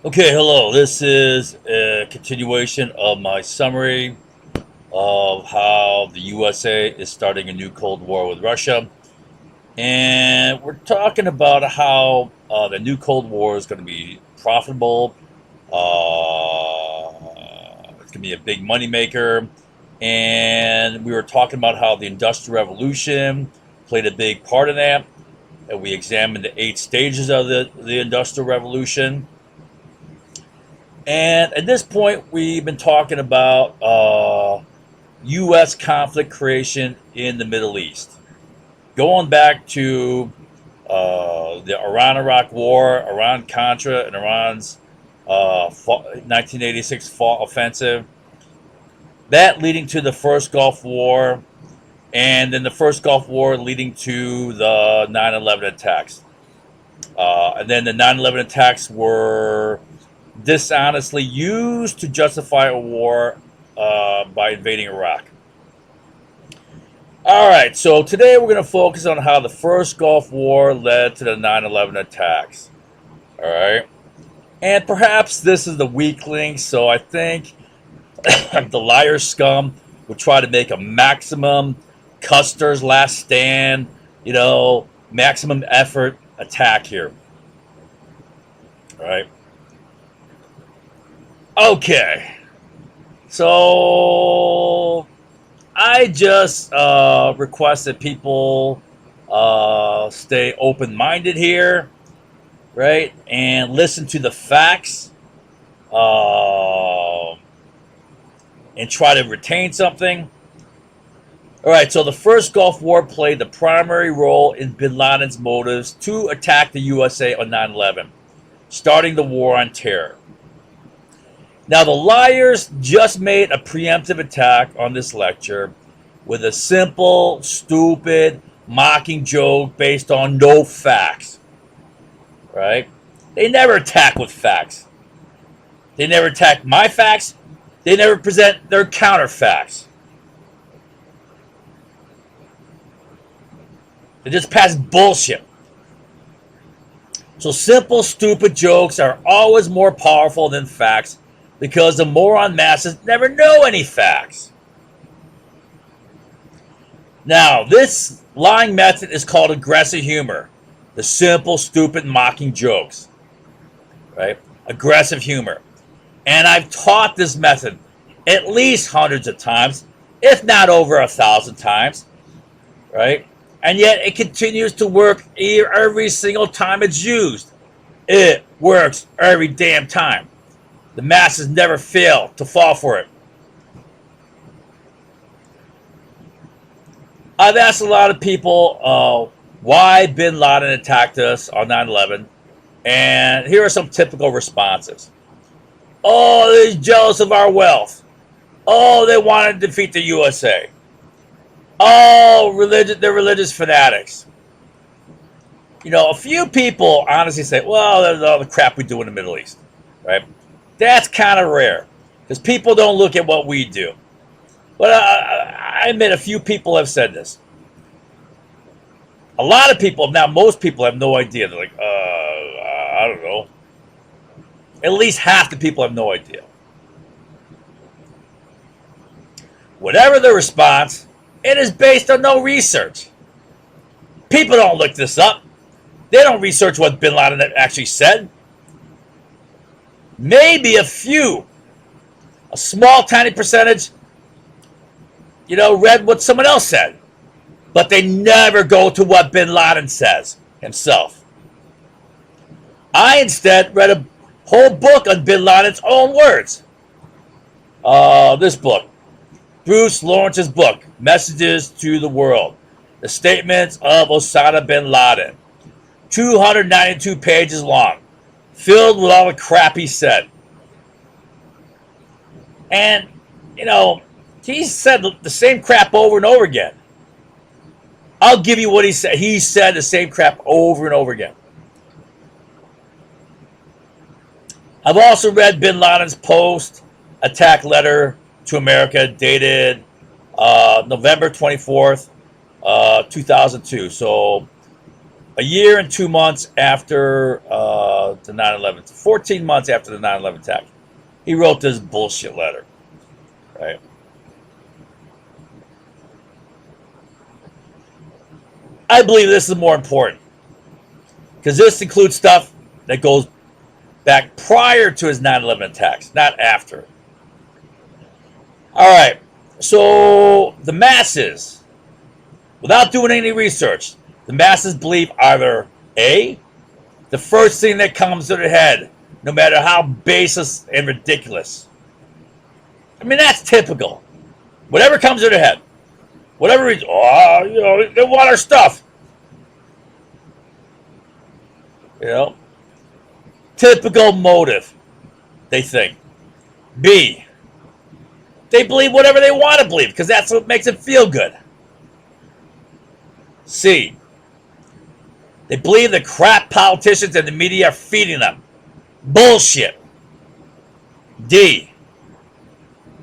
Okay, hello. This is a continuation of my summary of how the USA is starting a new Cold War with Russia. And we're talking about how the new Cold War is going to be profitable. It's going to be a big moneymaker. And we were talking about how the Industrial Revolution played a big part in that. And we examined the 8 stages of the Industrial Revolution. And at this point, we've been talking about U.S. conflict creation in the Middle East, going back to the Iran-Iraq War, Iran-Contra, and Iran's 1986 fall offensive. That leading to the first Gulf War, and then the first Gulf War leading to the 9/11 attacks. And then the 9/11 attacks were dishonestly used to justify a war by invading Iraq. All right, so today we're going to focus on how the first Gulf War led to the 9/11 attacks. All right, and perhaps this is the weak link, so I think the liar scum would try to make a maximum Custer's last stand, maximum effort attack here. All right. Okay. So I just request that people stay open minded here, right? And listen to the facts uh, and try to retain something. All right, so the first Gulf War played the primary role in bin Laden's motives to attack the USA on 9/11, starting the war on terror. Now, the liars just made a preemptive attack on this lecture with a simple, stupid, mocking joke based on no facts, right? They never attack with facts. They never attack my facts. They never present their counter facts. They just pass bullshit. So simple, stupid jokes are always more powerful than facts because the moron masses never know any facts. Now, this lying method is called aggressive humor. The simple, stupid, mocking jokes. Right? Aggressive humor. And I've taught this method at least hundreds of times, if not over 1,000 times. Right? And yet it continues to work every single time it's used. It works every damn time. The masses never fail to fall for it. I've asked a lot of people why bin Laden attacked us on 9/11, and here are some typical responses. Oh, they're jealous of our wealth. Oh, they want to defeat the USA. Oh, they're religious fanatics. A few people honestly say, well, there's all the crap we do in the Middle East, right? That's kind of rare because people don't look at what we do. But I admit a few people have said this. A lot of people, now most people have no idea. They're like, I don't know. At least half the people have no idea. Whatever the response, it is based on no research. People don't look this up. They don't research what bin Laden actually said. Maybe a few, a small, tiny percentage, read what someone else said. But they never go to what bin Laden says himself. I instead read a whole book on bin Laden's own words. This book, Bruce Lawrence's book, Messages to the World, the statements of Osama bin Laden, 292 pages long, filled with all the crap he said. And, he said the same crap over and over again. I'll give you what he said. He said the same crap over and over again. I've also read bin Laden's post-attack letter to America dated November 24th, 2002. So a year and 2 months after the 9/11, 14 months after the 9/11 attack, he wrote this bullshit letter, right? I believe this is more important because this includes stuff that goes back prior to his 9/11 attacks, not after. All right, so the masses, without doing any research, the masses believe either A, the first thing that comes to their head, no matter how baseless and ridiculous. I mean, that's typical. Whatever comes to their head, whatever reason, they want our stuff. Typical motive, they think. B, they believe whatever they want to believe because that's what makes it feel good. C, they believe the crap politicians and the media are feeding them. Bullshit. D,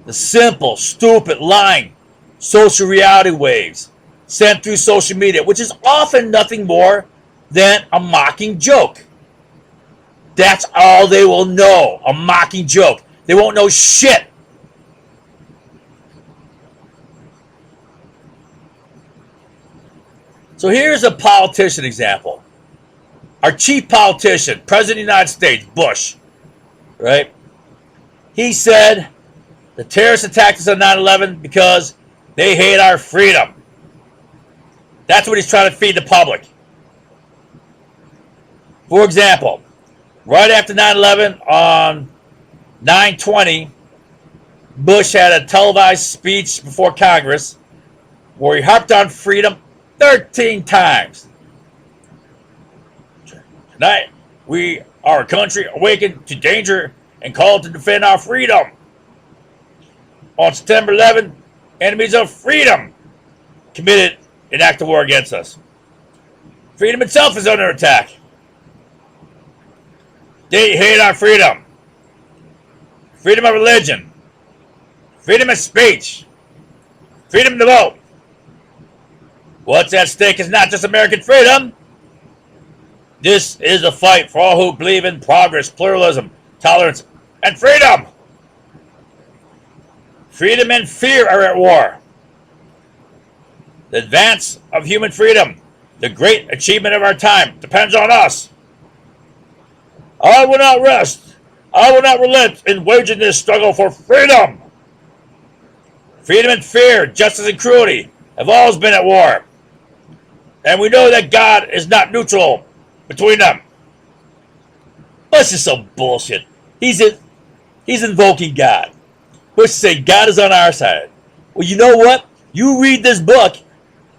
the simple, stupid, lying social reality waves sent through social media, which is often nothing more than a mocking joke. That's all they will know, a mocking joke. They won't know shit. So here's a politician example. Our chief politician, President of the United States, Bush, right? He said the terrorists attacked us on 9/11 because they hate our freedom. That's what he's trying to feed the public. For example, right after 9/11 on 9/20, Bush had a televised speech before Congress where he harped on freedom 13 times. Tonight, we are a country awakened to danger and called to defend our freedom. On September 11, enemies of freedom committed an act of war against us. Freedom itself is under attack. They hate our freedom. Freedom of religion. Freedom of speech. Freedom to vote. What's at stake is not just American freedom. This is a fight for all who believe in progress, pluralism, tolerance, and freedom. Freedom and fear are at war. The advance of human freedom, the great achievement of our time, depends on us. I will not rest. I will not relent in waging this struggle for freedom. Freedom and fear, justice and cruelty have always been at war. And we know that God is not neutral between them. That's just some bullshit. He's invoking God. Bush say God is on our side. Well, you know what? You read this book.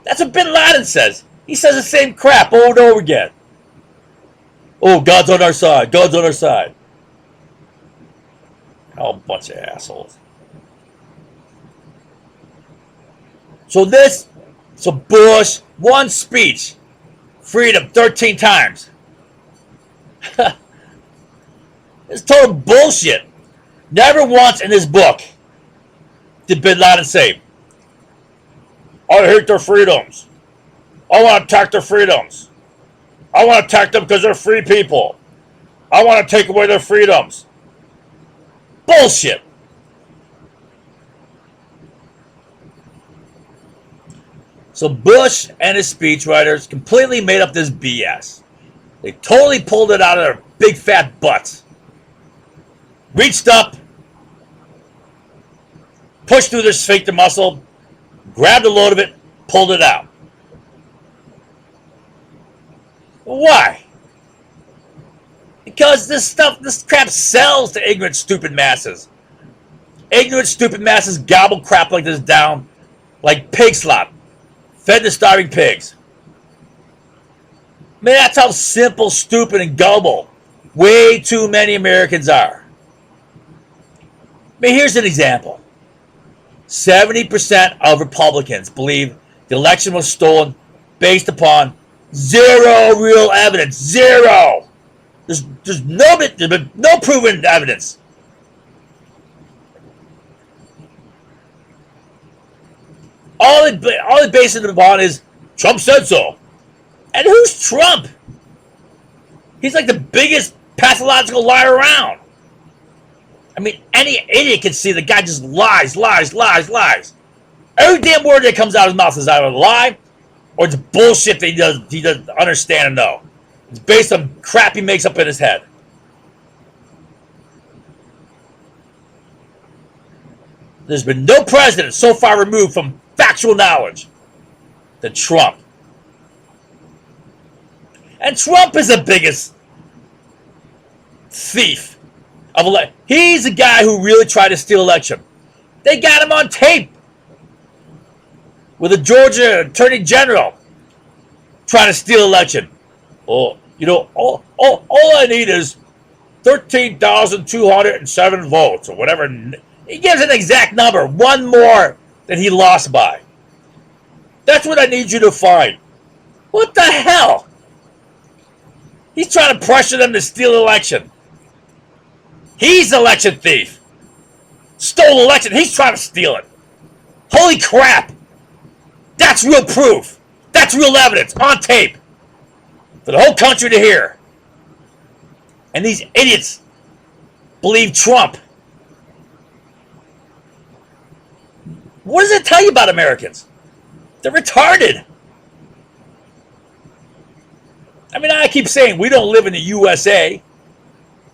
That's what Bin Laden says. He says the same crap over and over again. Oh, God's on our side. God's on our side. Oh, a bunch of assholes. So Bush, one speech, freedom 13 times. It's total bullshit. Never once in this book did Bin Laden say, I hate their freedoms. I want to attack their freedoms. I want to attack them because they're free people. I want to take away their freedoms. Bullshit. So Bush and his speechwriters completely made up this BS. They totally pulled it out of their big fat butts. Reached up, pushed through their sphincter muscle, grabbed a load of it, pulled it out. Why? Because this crap sells to ignorant, stupid masses. Ignorant, stupid masses gobble crap like this down like pig slop, fed to starving pigs. Man, that's how simple, stupid, and gullible way too many Americans are. I mean, here's an example. 70% of Republicans believe the election was stolen based upon zero real evidence. Zero. There's no proven evidence. All they base it upon is Trump said so. And who's Trump? He's like the biggest pathological liar around. I mean, any idiot can see the guy just lies. Every damn word that comes out of his mouth is either a lie or it's bullshit that he doesn't understand and know. It's based on crap he makes up in his head. There's been no president so far removed from factual knowledge than Trump. And Trump is the biggest thief of election. He's the guy who really tried to steal election. They got him on tape with the Georgia Attorney General trying to steal election. Oh, all I need is 13,207 votes or whatever. He gives an exact number, one more than he lost by. That's what I need you to find. What the hell? He's trying to pressure them to steal election. He's the election thief. Stole election. He's trying to steal it. Holy crap. That's real proof. That's real evidence on tape for the whole country to hear. And these idiots believe Trump. What does it tell you about Americans? They're retarded. I mean, I keep saying we don't live in the USA,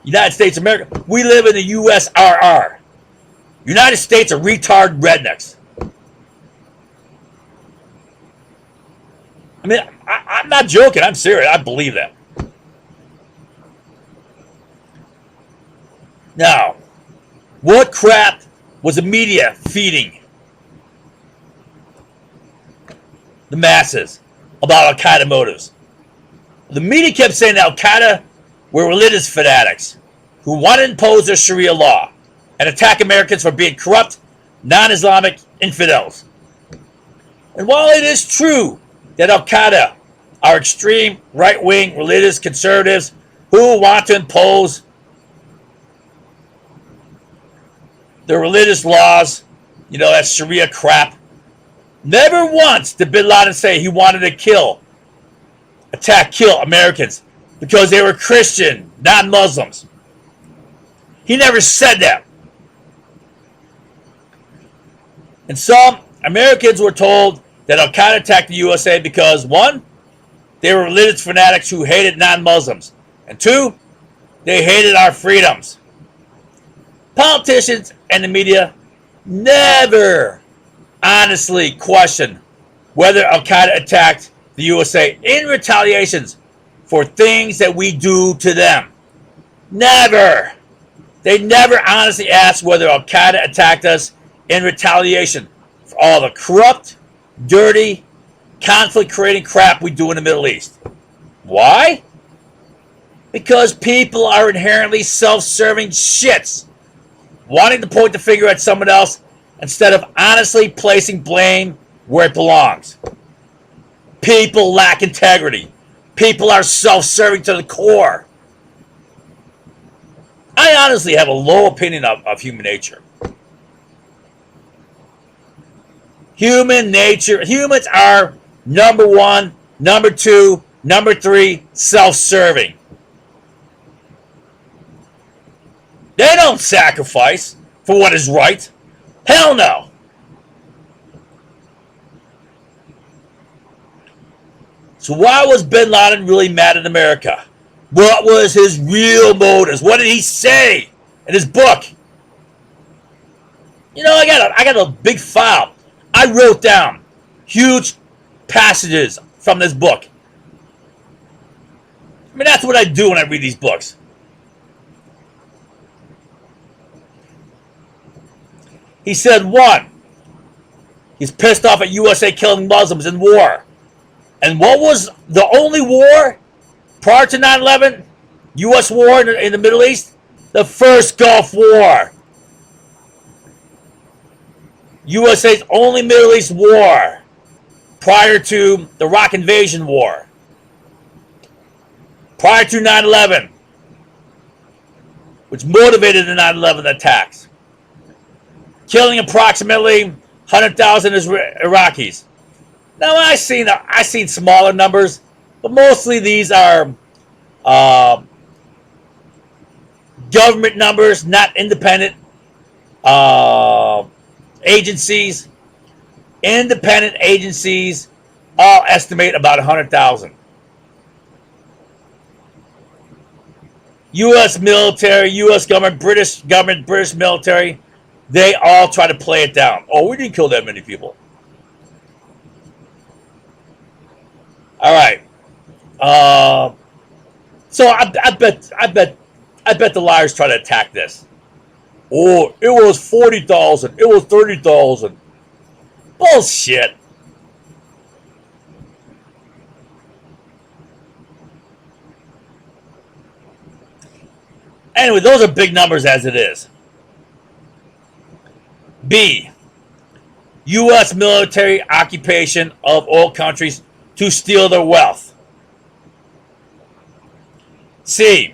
United States of America. We live in the USRR. United States of retard rednecks. I mean, I'm not joking. I'm serious. I believe that. Now, what crap was the media feeding the masses about Al-Qaeda motives? The media kept saying that Al-Qaeda were religious fanatics who wanted to impose their Sharia law and attack Americans for being corrupt, non-Islamic infidels. And while it is true that Al-Qaeda are extreme right-wing religious conservatives who want to impose their religious laws, that Sharia crap, never once did bin Laden say he wanted to kill Americans because they were Christian, non-Muslims. He never said that. And some Americans were told that Al-Qaeda attacked the USA because, one, they were religious fanatics who hated non-Muslims, and two, they hated our freedoms. Politicians and the media never honestly questioned whether Al-Qaeda attacked the USA in retaliations for things that we do to them. Never. They never honestly asked whether Al-Qaeda attacked us in retaliation for all the corrupt, dirty, conflict-creating crap we do in the Middle East. Why? Because people are inherently self-serving shits, wanting to point the finger at someone else instead of honestly placing blame where it belongs. People lack integrity. People are self-serving to the core. I honestly have a low opinion of human nature. Human nature. Humans are number one, number two, number three, self-serving. They don't sacrifice for what is right. Hell no. So why was bin Laden really mad at America? What was his real motives? What did he say in his book? I got a big file. I wrote down huge passages from this book. I mean, that's what I do when I read these books. He said, one, he's pissed off at USA killing Muslims in war. And what was the only war prior to 9/11? U.S. war in the Middle East? The first Gulf War. USA's only Middle East war prior to the Iraq invasion war. Prior to 9/11, which motivated the 9/11 attacks. Killing approximately 100,000 Iraqis. Now I seen smaller numbers, but mostly these are uh, government numbers, not independent uh, agencies. Independent agencies all estimate about 100,000. U.S. military, U.S. government, British military, they all try to play it down. Oh, we didn't kill that many people. All right. Uh, so I bet the liars try to attack this. Oh, it was 40,000. It was 30,000. Bullshit. Anyway, those are big numbers as it is. B. U.S. military occupation of oil countries to steal their wealth. C.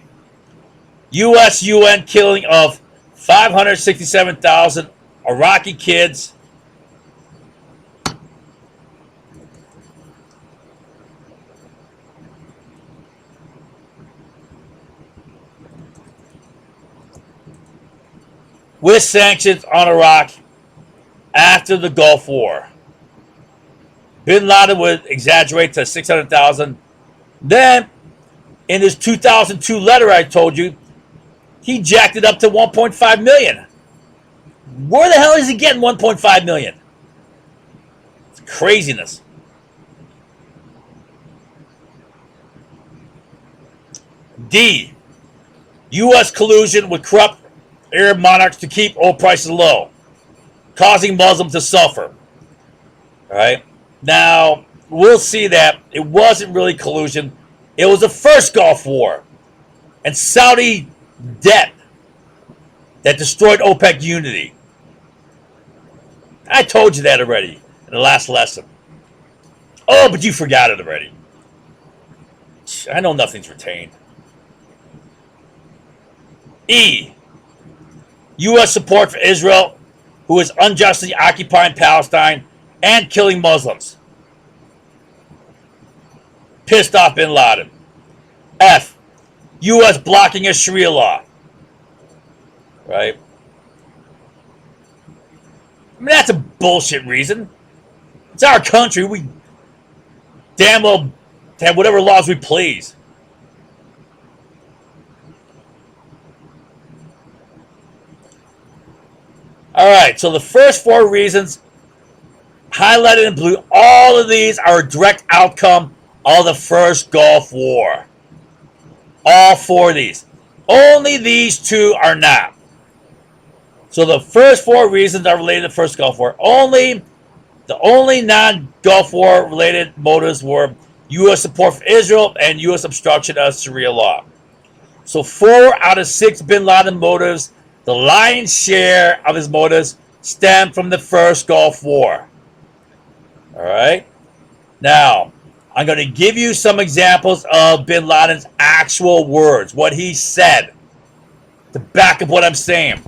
U.S. UN killing of 567,000 Iraqi kids. With sanctions on Iraq after the Gulf War. Bin Laden would exaggerate to 600,000. Then, in his 2002 letter I told you, he jacked it up to 1.5 million. Where the hell is he getting 1.5 million? It's craziness. D. U.S. collusion with corrupt Arab monarchs to keep oil prices low, causing Muslims to suffer. All right. Now, we'll see that it wasn't really collusion. It was the first Gulf War and Saudi debt that destroyed OPEC unity. I told you that already in the last lesson. Oh, but you forgot it already. I know nothing's retained. E. U.S. support for Israel, who is unjustly occupying Palestine and killing Muslims. Pissed off bin Laden. F. U.S. blocking a Sharia law. Right? I mean, that's a bullshit reason. It's our country. We damn well have whatever laws we please. All right, so the first four reasons highlighted in blue, all of these are a direct outcome of the first Gulf War. All four of these. Only these two are not. So the first four reasons are related to the first Gulf War. The only non-Gulf War related motives were U.S. support for Israel and U.S. obstruction of Sharia law. So 4 out of 6 bin Laden motives, the lion's share of his motives, stem from the first Gulf War. All right? Now, I'm going to give you some examples of bin Laden's actual words, what he said, to back up what I'm saying.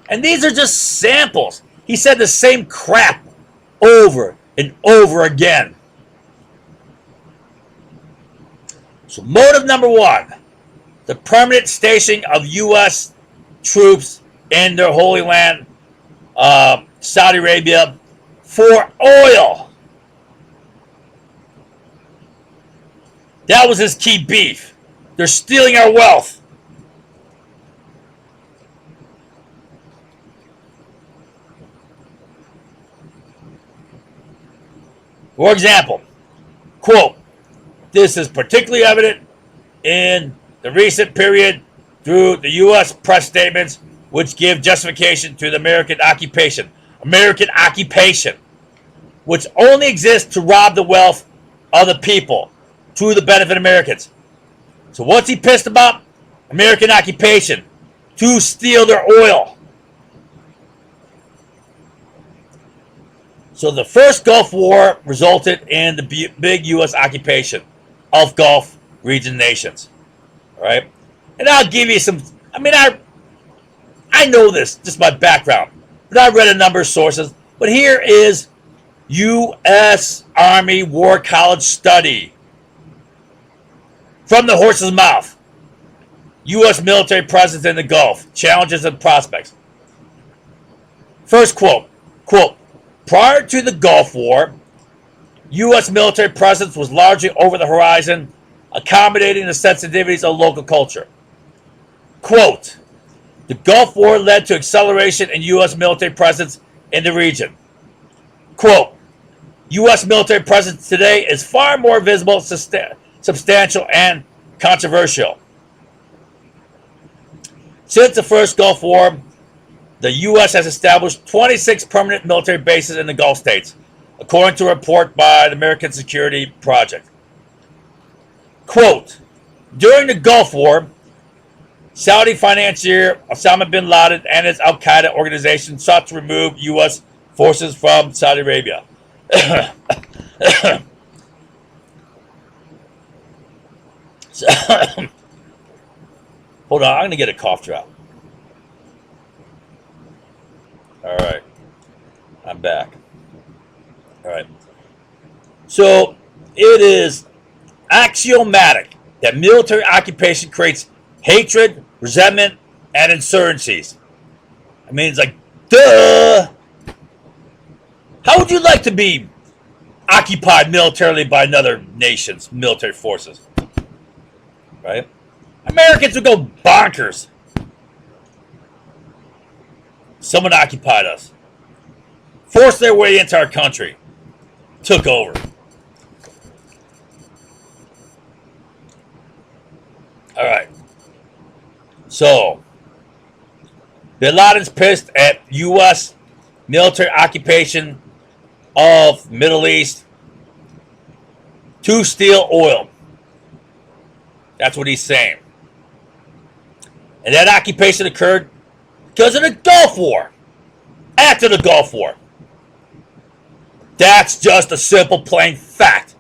And these are just samples. He said the same crap over and over again. So motive number 1, the permanent stationing of U.S. troops in their holy land, Saudi Arabia, for oil. That was his key beef. They're stealing our wealth. For example, quote, this is particularly evident in the recent period through the U.S. press statements which give justification to the American occupation. American occupation, which only exists to rob the wealth of the people to the benefit of Americans. So what's he pissed about? American occupation, to steal their oil. So the first Gulf War resulted in the big U.S. occupation of Gulf region nations. All right? And I'll give you some, I know this, just my background, but I read a number of sources. But here is U.S. Army War College study. From the horse's mouth. U.S. military presence in the Gulf. Challenges and prospects. First quote. Quote, prior to the Gulf War, U.S. military presence was largely over the horizon, accommodating the sensitivities of local culture. Quote, the Gulf War led to acceleration in U.S. military presence in the region. Quote, U.S. military presence today is far more visible, substantial, and controversial. Since the first Gulf War, the U.S. has established 26 permanent military bases in the Gulf states, according to a report by the American Security Project. Quote, during the Gulf War, Saudi financier Osama bin Laden and his al-Qaeda organization sought to remove U.S. forces from Saudi Arabia. Hold on, I'm going to get a cough drop. All right. I'm back. All right. So, it is axiomatic that military occupation creates hatred, resentment, and insurgencies. I mean, it's like, duh! How would you like to be occupied militarily by another nation's military forces? Right? Americans would go bonkers. Someone occupied us. Forced their way into our country. Took over. Alright. So, bin Laden's pissed at U.S. military occupation of Middle East to steal oil. That's what he's saying. And that occupation occurred because of the Gulf War. After the Gulf War. That's just a simple, plain fact.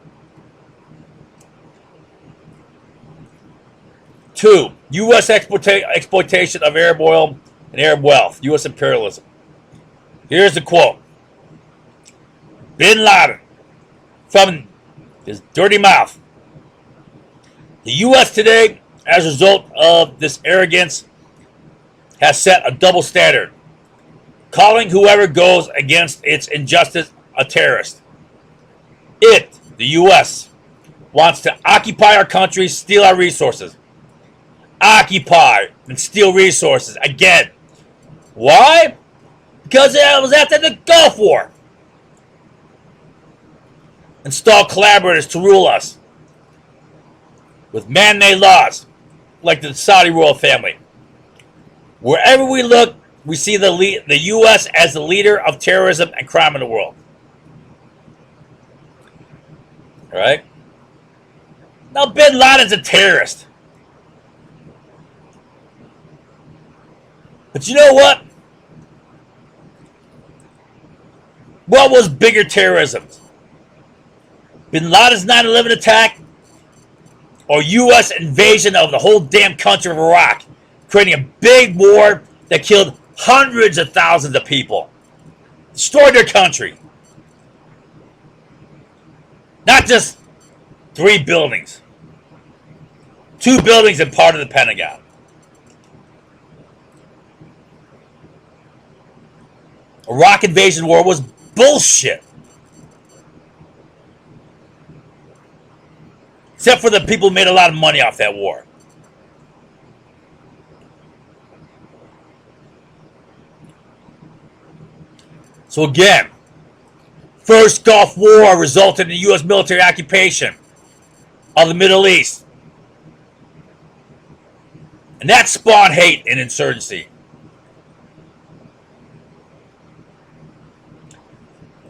2. U.S. exploitation of Arab oil and Arab wealth. U.S. imperialism. Here's the quote. Bin Laden, from his dirty mouth. The U.S. today, as a result of this arrogance, has set a double standard, calling whoever goes against its injustice a terrorist. It, the U.S., wants to occupy our country, steal our resources. Occupy and steal resources again. Why? Because it was after the Gulf War. Install collaborators to rule us with man-made laws like the Saudi royal family. Wherever we look, we see the U.S. as the leader of terrorism and crime in the world. All right? Now, bin Laden's a terrorist. But you know what? What was bigger terrorism? Bin Laden's 9/11 attack or U.S. invasion of the whole damn country of Iraq, creating a big war that killed hundreds of thousands of people, destroyed their country. Not just 3 buildings. 2 buildings and part of the Pentagon. Iraq invasion war was bullshit. Except for the people who made a lot of money off that war. So again, first Gulf War resulted in U.S. military occupation of the Middle East. And that spawned hate and insurgency.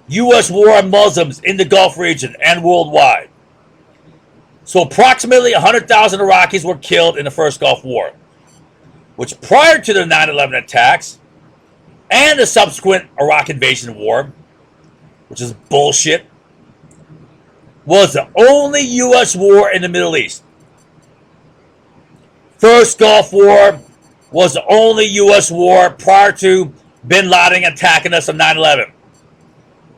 U.S. war on Muslims in the Gulf region and worldwide. So approximately 100,000 Iraqis were killed in the first Gulf War, which prior to the 9/11 attacks and the subsequent Iraq invasion war, which is bullshit, was the only U.S. war in the Middle East. First Gulf War was the only U.S. war prior to bin Laden attacking us on 9/11.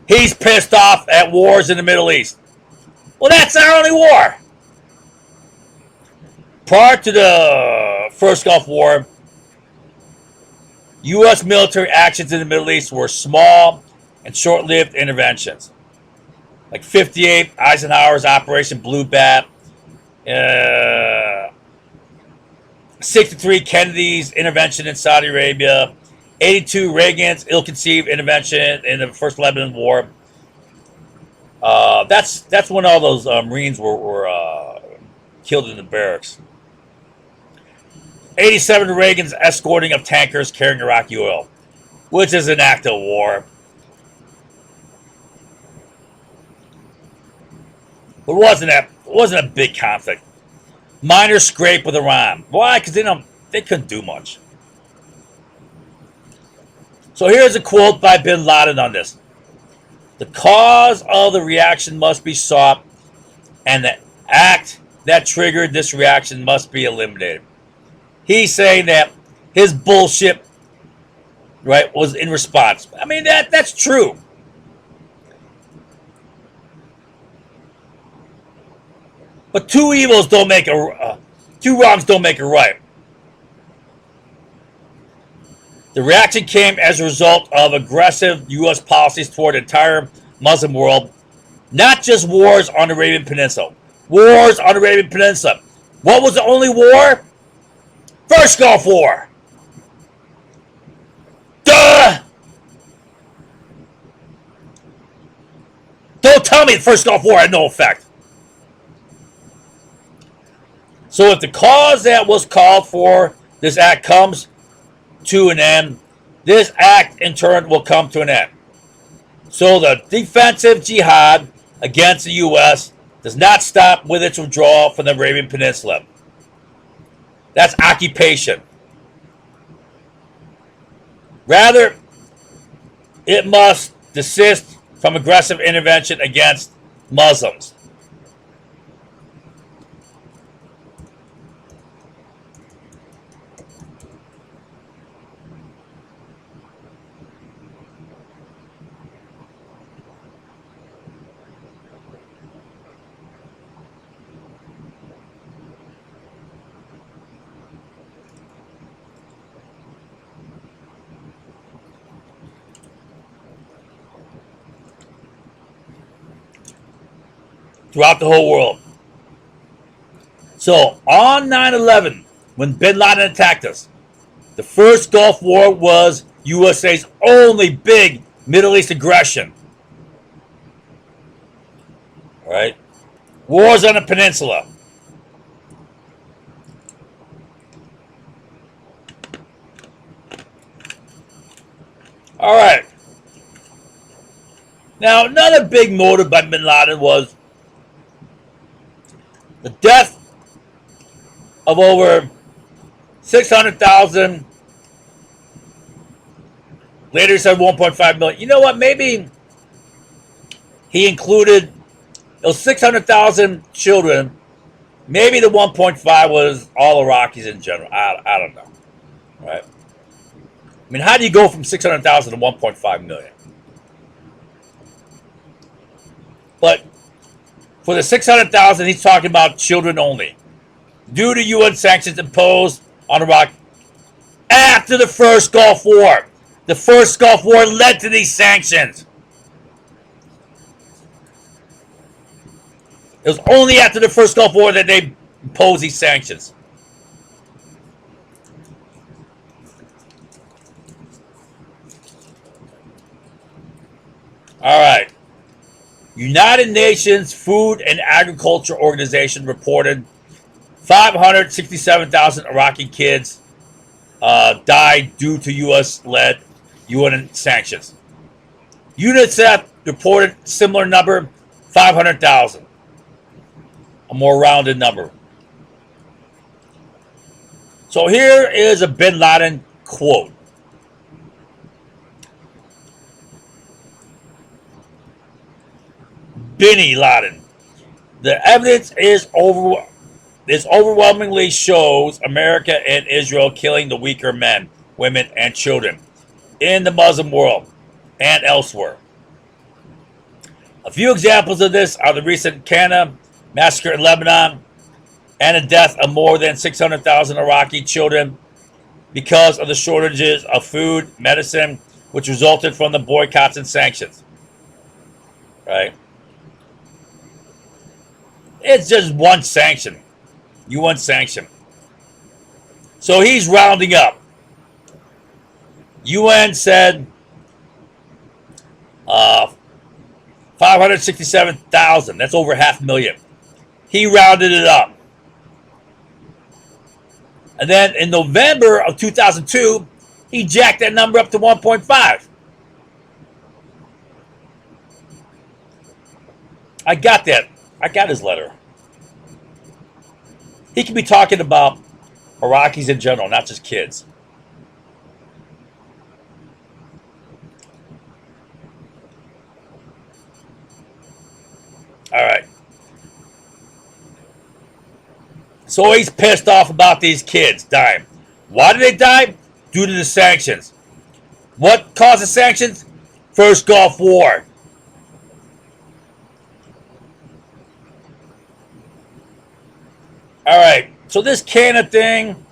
He's pissed off at wars in the Middle East. Well, that's our only war. Prior to the first Gulf War, U.S. military actions in the Middle East were small and short-lived interventions, like 58 Eisenhower's Operation Blue Bat, 63 Kennedy's intervention in Saudi Arabia, 82 Reagan's ill-conceived intervention in the First Lebanon War. That's when all those Marines were killed in the barracks. 87 Reagan's escorting of tankers carrying Iraqi oil, which is an act of war. But it wasn't a big conflict. Minor scrape with Iran. Why? Because they couldn't do much. So here's a quote by Bin Laden on this. The cause of the reaction must be sought, and the act that triggered this reaction must be eliminated. He's saying that his bullshit, right, was in response. I mean, that's true. But two wrongs don't make a right. The reaction came as a result of aggressive U.S. policies toward the entire Muslim world, not just wars on the Arabian Peninsula. Wars on the Arabian Peninsula. What was the only war? First Gulf War. Duh! Don't tell me the First Gulf War had no effect. So if the cause that was called for this act comes to an end, this act in turn will come to an end. So the defensive jihad against the U.S. does not stop with its withdrawal from the Arabian Peninsula. That's occupation. Rather, it must desist from aggressive intervention against Muslims. Throughout the whole world. So on 9/11, when Bin Laden attacked us, the first Gulf War was USA's only big Middle East aggression. All right? Wars on the peninsula. All right. Now, another big motive by Bin Laden was the death of over 600,000. Later he said 1.5 million. You know what? Maybe he included those 600,000 children. Maybe the 1.5 was all Iraqis in general. I don't know. Right? I mean, how do you go from 600,000 to 1.5 million? But for the 600,000, he's talking about children only. Due to UN sanctions imposed on Iraq after the first Gulf War. The first Gulf War led to these sanctions. It was only after the first Gulf War that they imposed these sanctions. All right. United Nations Food and Agriculture Organization reported 567,000 Iraqi kids died due to U.S.-led UN sanctions. UNICEF reported similar number, 500,000. A more rounded number. So here is a Bin Laden quote. Bin Laden. The evidence is overwhelmingly shows America and Israel killing the weaker men, women, and children in the Muslim world and elsewhere. A few examples of this are the recent Cana massacre in Lebanon, and the death of more than 600,000 Iraqi children because of the shortages of food, medicine, which resulted from the boycotts and sanctions. Right? It's just one sanction. UN sanction. So he's rounding up. UN said 567,000. That's over 500,000. He rounded it up. And then in November of 2002, he jacked that number up to 1.5. I got that. I got his letter. He could be talking about Iraqis in general, not just kids. All right. So he's pissed off about these kids dying. Why did they die? Due to the sanctions. What caused the sanctions? First Gulf War. All right. So this Canada thing,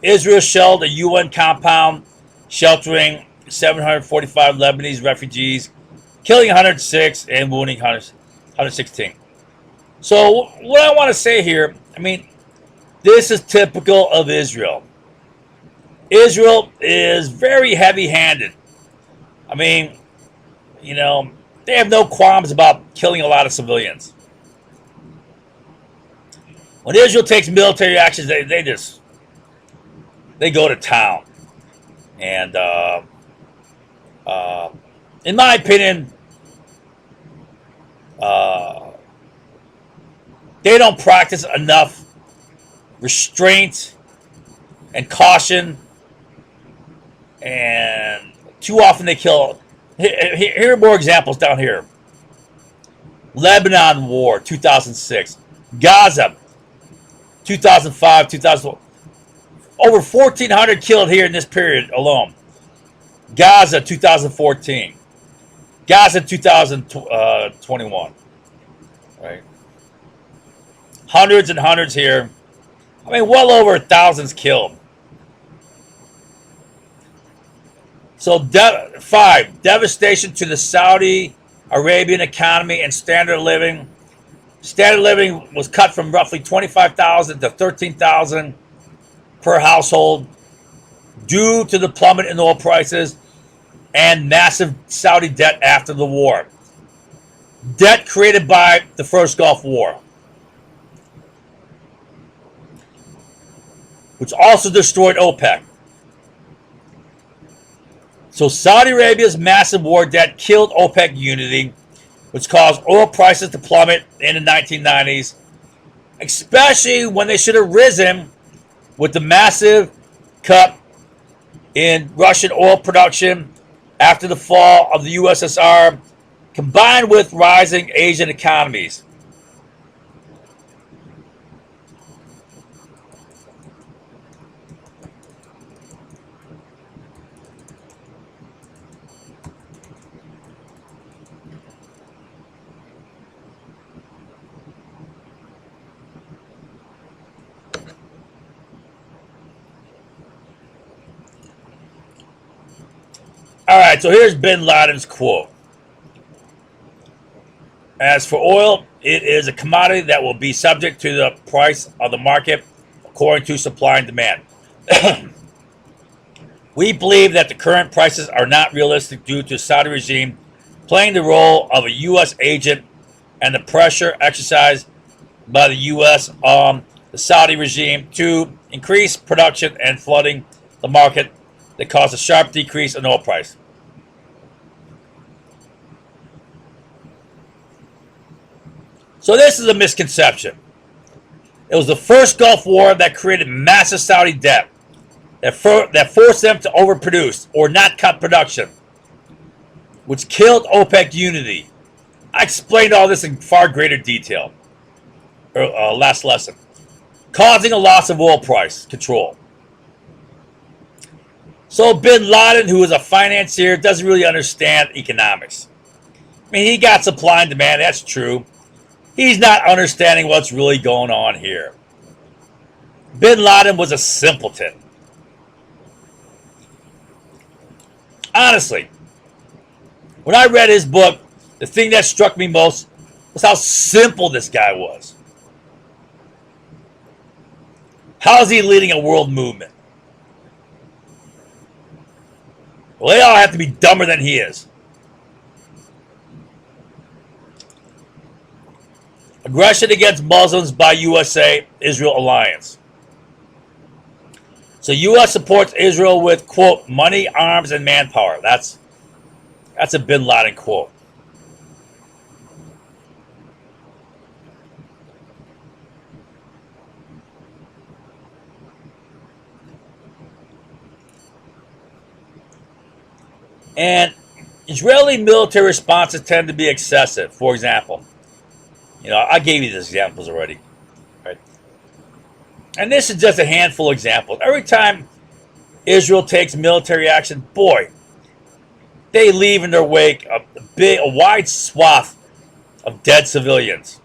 Israel shelled a UN compound sheltering 745 Lebanese refugees, killing 106 and wounding 116. So what I want to say here, I mean, this is typical of Israel. Israel is very heavy-handed. I mean, you know, they have no qualms about killing a lot of civilians. When Israel takes military actions, they go to town. And in my opinion, they don't practice enough restraint and caution, and too often they kill. Here are more examples down here. Lebanon War, 2006. Gaza, 2005, 2000. Over 1,400 killed here in this period alone. Gaza, 2014. Gaza, 2021. Right. Hundreds and hundreds here. I mean, well over thousands killed. So, 5, devastation to the Saudi Arabian economy and standard of living. Standard of living was cut from roughly 25,000 to 13,000 per household due to the plummet in oil prices and massive Saudi debt after the war. Debt created by the first Gulf War, which also destroyed OPEC. So Saudi Arabia's massive war debt killed OPEC unity, which caused oil prices to plummet in the 1990s, especially when they should have risen with the massive cut in Russian oil production after the fall of the USSR, combined with rising Asian economies. All right, so here's Bin Laden's quote. As for oil, it is a commodity that will be subject to the price of the market according to supply and demand. We believe that the current prices are not realistic due to Saudi regime playing the role of a U.S. agent and the pressure exercised by the U.S. on the Saudi regime to increase production and flooding the market that caused a sharp decrease in oil price. So this is a misconception. It was the first Gulf War that created massive Saudi debt that forced them to overproduce or not cut production, which killed OPEC unity. I explained all this in far greater detail last lesson, causing a loss of oil price control. So Bin Laden, who is a financier, doesn't really understand economics. I mean, he got supply and demand, that's true. He's not understanding what's really going on here. Bin Laden was a simpleton. Honestly, when I read his book, the thing that struck me most was how simple this guy was. How is he leading a world movement? Well, they all have to be dumber than he is. Aggression against Muslims by USA-Israel alliance. So U.S. supports Israel with, quote, money, arms, and manpower. That's a Bin Laden quote. And Israeli military responses tend to be excessive. For example, I gave you these examples already. Right? And this is just a handful of examples. Every time Israel takes military action, boy, they leave in their wake a wide swath of dead civilians.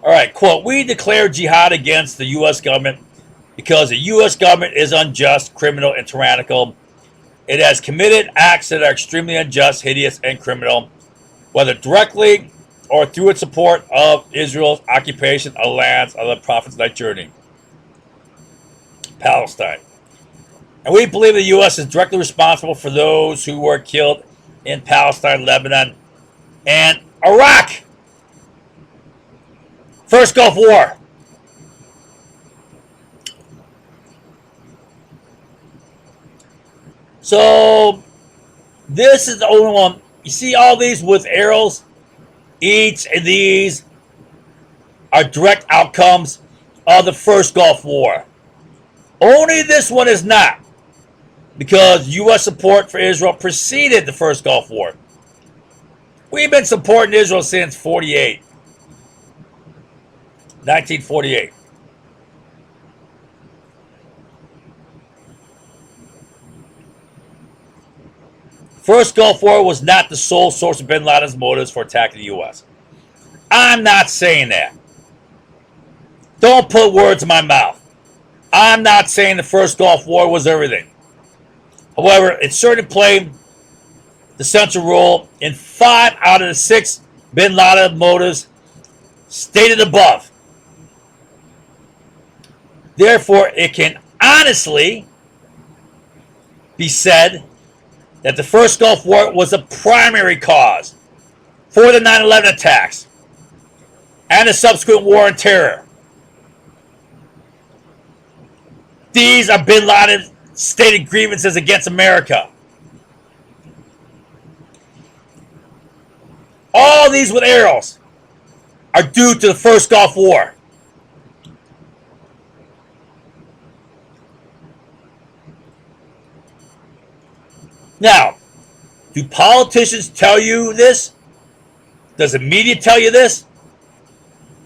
All right, quote, we declare jihad against the U.S. government because the U.S. government is unjust, criminal, and tyrannical. It has committed acts that are extremely unjust, hideous, and criminal, whether directly or through its support of Israel's occupation of lands of the Prophet's journey, Palestine. And we believe the U.S. is directly responsible for those who were killed in Palestine, Lebanon, and Iraq. First Gulf War. So this is the only one. You see all these with arrows? Each of these are direct outcomes of the First Gulf War. Only this one is not, because U.S. support for Israel preceded the First Gulf War. We've been supporting Israel since 1948. First Gulf War was not the sole source of bin Laden's motives for attacking the U.S. I'm not saying that. Don't put words in my mouth. I'm not saying the First Gulf War was everything. However, it certainly played the central role in 5 out of the 6 bin Laden motives stated above. Therefore, it can honestly be said that the First Gulf War was the primary cause for the 9/11 attacks and the subsequent war on terror. These are bin Laden's stated grievances against America. All these with arrows are due to the First Gulf War. Now, do politicians tell you this? Does the media tell you this?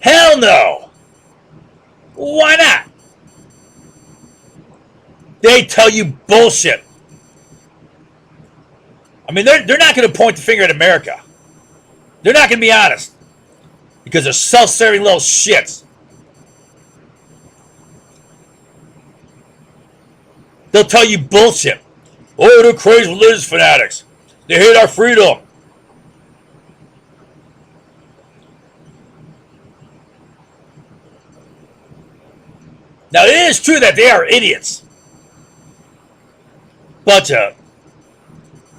Hell no! Why not? They tell you bullshit. I mean, they're not going to point the finger at America. They're not going to be honest, because they're self-serving little shits. They'll tell you bullshit. Oh, they're crazy religious fanatics. They hate our freedom. Now, it is true that they are idiots. Bunch of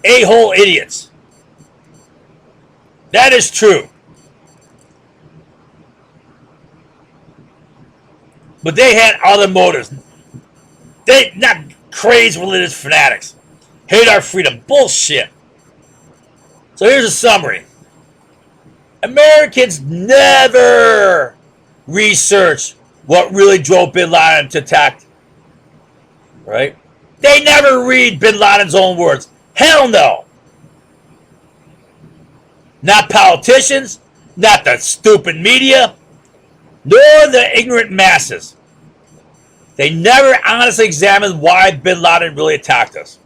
a-hole idiots. That is true. But they had other motives. They not crazy religious fanatics. Hate our freedom. Bullshit. So here's a summary. Americans never research what really drove bin Laden to attack. Right? They never read bin Laden's own words. Hell no. Not politicians, not the stupid media, nor the ignorant masses. They never honestly examined why bin Laden really attacked us.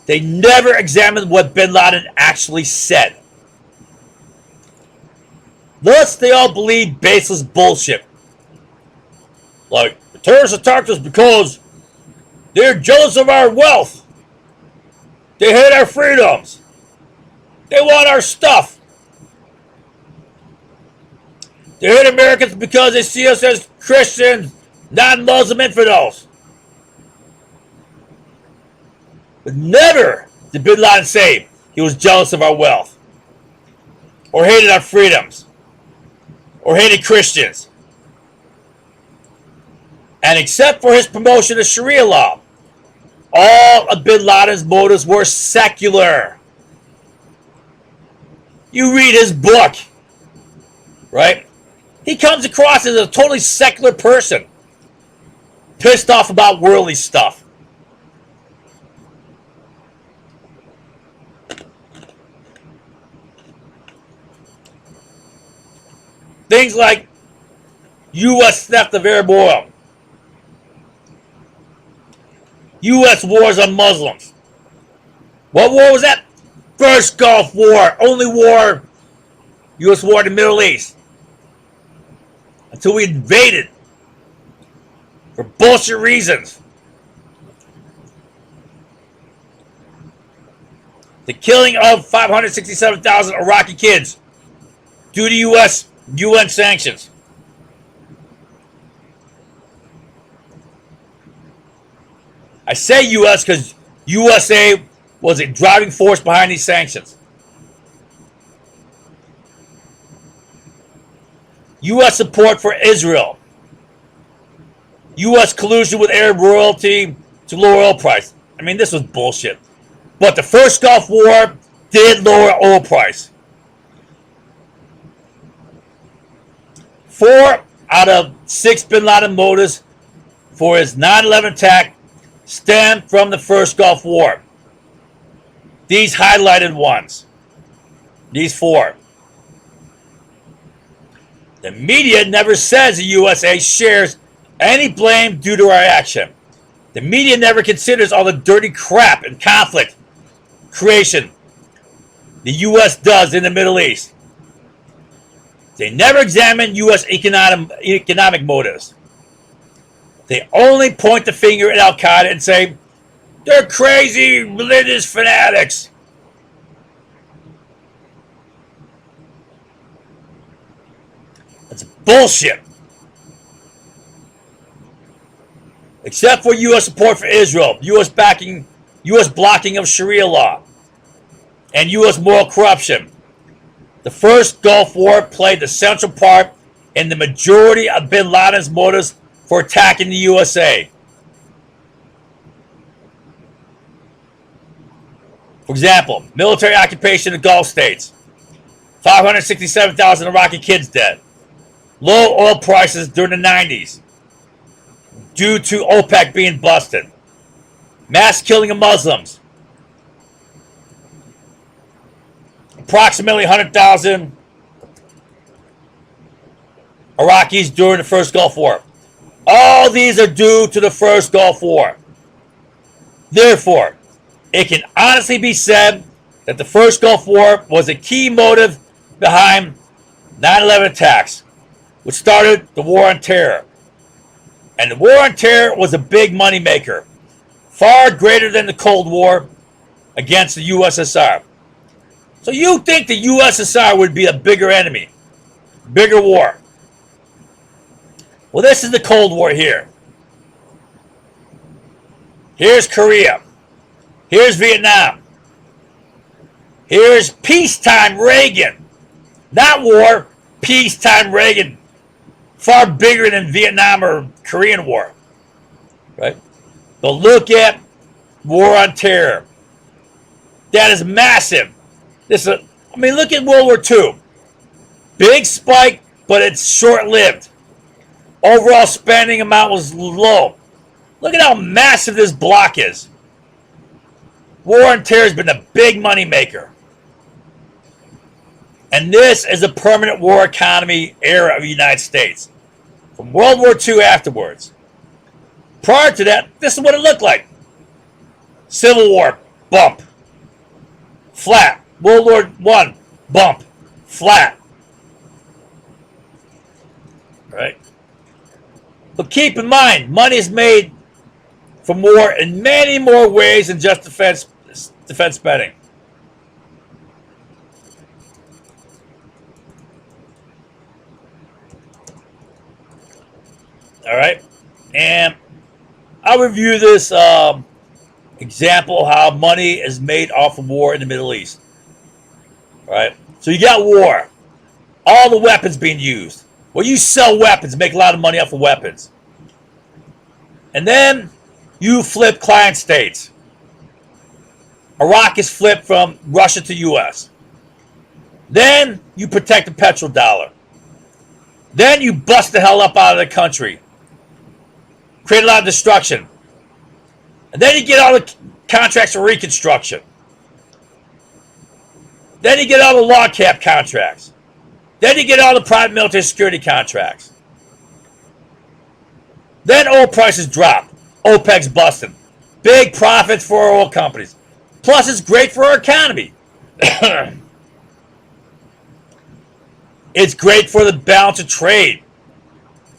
They never examined what bin Laden actually said. Thus, they all believe baseless bullshit. Like, the terrorists attacked us because they're jealous of our wealth. They hate our freedoms. They want our stuff. They hate Americans because they see us as Christians, non-Muslim infidels. But never did bin Laden say he was jealous of our wealth, or hated our freedoms, or hated Christians. And except for his promotion of Sharia law, all of bin Laden's motives were secular. You read his book, right? He comes across as a totally secular person, pissed off about worldly stuff. Things like U.S. theft of Arab oil, U.S. wars on Muslims. What war was that? First Gulf War. Only war U.S. war in the Middle East. Until we invaded. For bullshit reasons. The killing of 567,000 Iraqi kids due to U.S. UN sanctions. I say U.S. because USA was a driving force behind these sanctions. U.S. support for Israel. U.S. collusion with Arab royalty to lower oil price. I mean, this was bullshit. But the first Gulf War did lower oil price. 4 out of 6 bin Laden motives for his 9/11 attack stemmed from the first Gulf War. These highlighted ones. These 4. The media never says the USA shares any blame due to our action. The media never considers all the dirty crap and conflict creation the U.S. does in the Middle East. They never examine U.S. economic motives. They only point the finger at Al-Qaeda and say, they're crazy religious fanatics. That's bullshit. Except for U.S. support for Israel, U.S. blocking of Sharia law, and U.S. moral corruption. The first Gulf War played the central part in the majority of bin Laden's motives for attacking the USA. For example, military occupation of the Gulf states, 567,000 Iraqi kids dead, low oil prices during the 90s due to OPEC being busted, mass killing of Muslims, approximately 100,000 Iraqis during the first Gulf War. All these are due to the first Gulf War. Therefore, it can honestly be said that the first Gulf War was a key motive behind 9/11 attacks, which started the War on Terror. And the War on Terror was a big moneymaker, far greater than the Cold War against the USSR. So you think the USSR would be a bigger enemy, bigger war. Well, this is the Cold War here. Here's Korea. Here's Vietnam. Here's peacetime Reagan. Not war, peacetime Reagan. Far bigger than Vietnam or Korean War. Right? But look at War on Terror. That is massive. Look at World War II. Big spike, but it's short-lived. Overall spending amount was low. Look at how massive this block is. War on Terror has been a big money maker. And this is a permanent war economy era of the United States. From World War II afterwards. Prior to that, this is what it looked like. Civil War. bump, flat. World War I, bump, flat. Right? But keep in mind, money is made from war in many more ways than just defense spending. All right, and I'll review this example of how money is made off of war in the Middle East. All right, so you got war, all the weapons being used. Well, you sell weapons, make a lot of money off of weapons, and then you flip client states. Iraq is flipped from Russia to U.S. Then you protect the petrodollar. Then you bust the hell up out of the country. Create a lot of destruction. And then you get all the contracts for reconstruction. Then you get all the log cap contracts. Then you get all the private military security contracts. Then oil prices drop. OPEC's busting. Big profits for our oil companies. Plus, it's great for our economy. It's great for the balance of trade.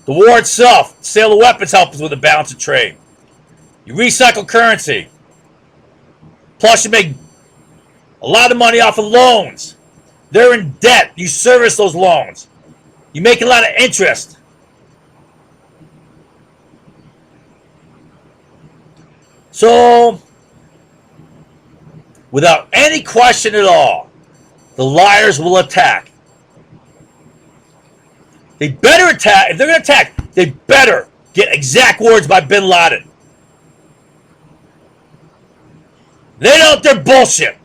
The war itself, sale of weapons helps with the balance of trade. You recycle currency. Plus, you make a lot of money off of loans. They're in debt. You service those loans. You make a lot of interest. So, without any question at all, the liars will attack. They better attack. If they're going to attack, they better get exact words by Bin Laden. They don't, they're bullshit.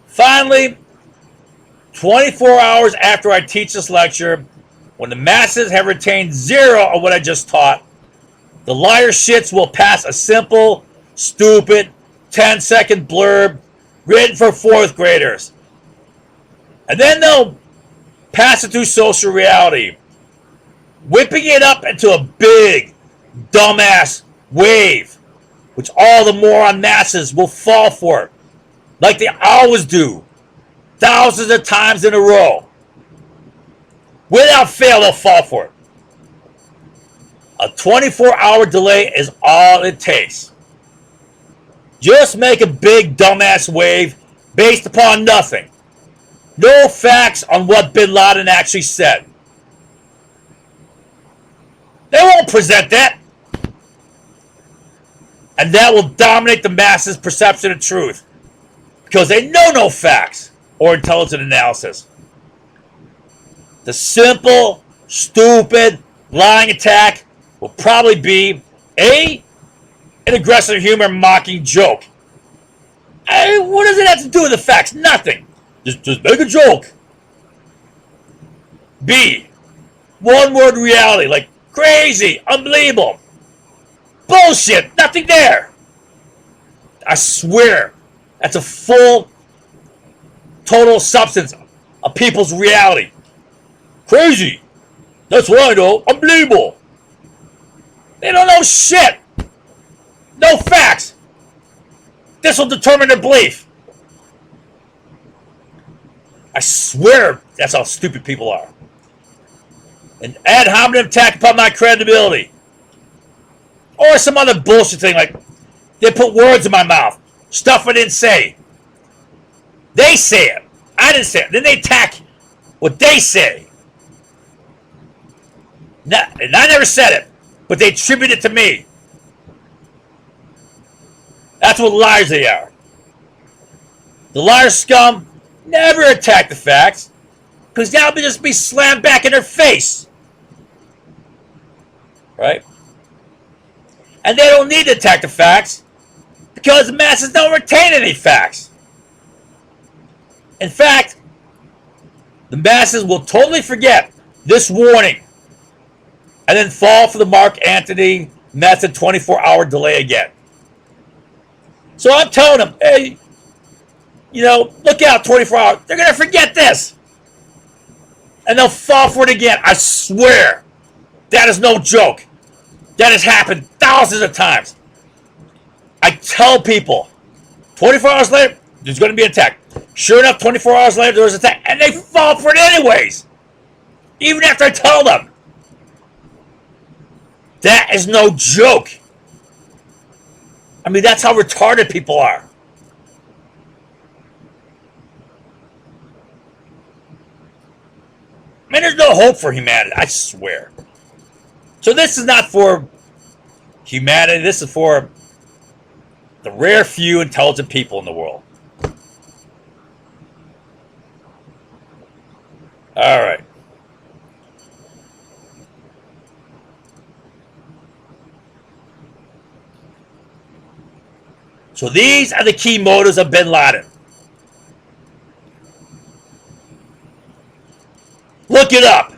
Finally, 24 hours after I teach this lecture, when the masses have retained zero of what I just taught, the liar shits will pass a simple, stupid, 10-second blurb written for 4th graders. And then they'll pass it through social reality, whipping it up into a big, dumbass wave, which all the moron masses will fall for, like they always do, thousands of times in a row. Without fail, they'll fall for it. A 24-hour delay is all it takes. Just make a big dumbass wave based upon nothing. No facts on what Bin Laden actually said. They won't present that. And that will dominate the masses' perception of truth. Because they know no facts or intelligent analysis. The simple, stupid, lying attack will probably be an aggressive humor mocking joke. What does it have to do with the facts? Nothing. Just make a joke. B, one word reality, like crazy, unbelievable. Bullshit, nothing there. I swear, that's a full, total substance of people's reality. Crazy. That's what I know. Unbelievable. They don't know shit. No facts. This will determine their belief. I swear that's how stupid people are. An ad hominem attack upon my credibility. Or some other bullshit thing like they put words in my mouth. Stuff I didn't say. They say it. I didn't say it. Then they attack what they say. And I never said it, but they attribute it to me. That's what liars they are. The liar scum never attack the facts, because that would just be slammed back in their face. Right? And they don't need to attack the facts, because the masses don't retain any facts. In fact, the masses will totally forget this warning and then fall for the Mark Antony method 24-hour delay again. So I'm telling them, hey, look out 24 hours. They're going to forget this. And they'll fall for it again. I swear. That is no joke. That has happened thousands of times. I tell people, 24 hours later, there's going to be an attack. Sure enough, 24 hours later, there was an attack, and they fall for it anyways. Even after I tell them. That is no joke. I mean, that's how retarded people are. I mean, there's no hope for humanity, I swear. So this is not for humanity. This is for the rare few intelligent people in the world. All right. So these are the key motives of bin Laden. Look it up.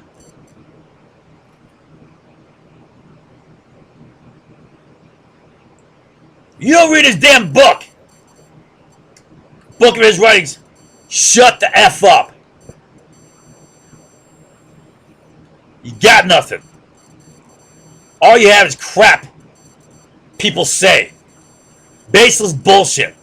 You don't read his damn book. Book of his writings. Shut the F up. You got nothing. All you have is crap people say. Baseless bullshit.